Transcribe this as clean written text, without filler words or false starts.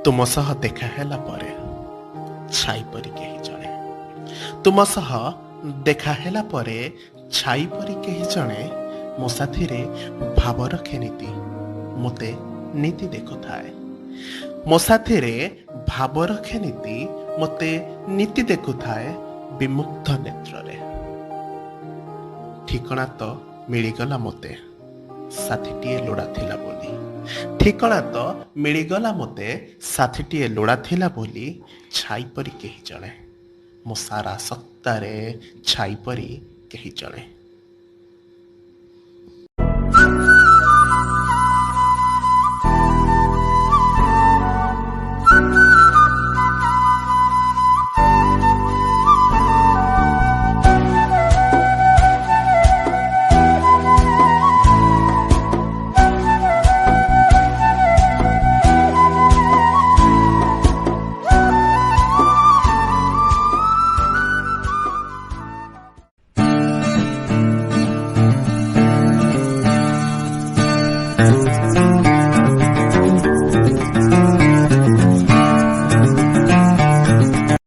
ତୁମ ସହ ଦେଖା ହେଲା ପରେ ଛାଇ ପରି କେହି ଜଣେ ତୁମ ସହ ଦେଖା ହେଲା ପରେ ଛାଇ ପରି କେହି ଜଣେ ମୋ ସାଥିରେ ଭାବ ରଖେ ନୀତି ମୋତେ ନୀତି ଦେଖୁଥାଏ ମୋ ସାଥିରେ ଭାବ ରଖେ ନୀତି ମୋତେ ନୀତି ଦେଖୁଥାଏ ବିମୁଗ୍ଧ ନେତ୍ରରେ। ଠିକଣା ତ ମିଳିଗଲା ମୋତେ ସାଥୀଟିଏ ଲୋଡ଼ା ଥିଲା ବୋଲି ଠିକଣା ତ ମିଳିଗଲା ମୋତେ ସାଥୀଟିଏ ଲୋଡ଼ା ଥିଲା ବୋଲି ଛାଇ ପରି କେହି ଜଣେ ମୋ ସାରା ସତ୍ତାରେ ଛାଇ ପରି କେହି ଜଣେ।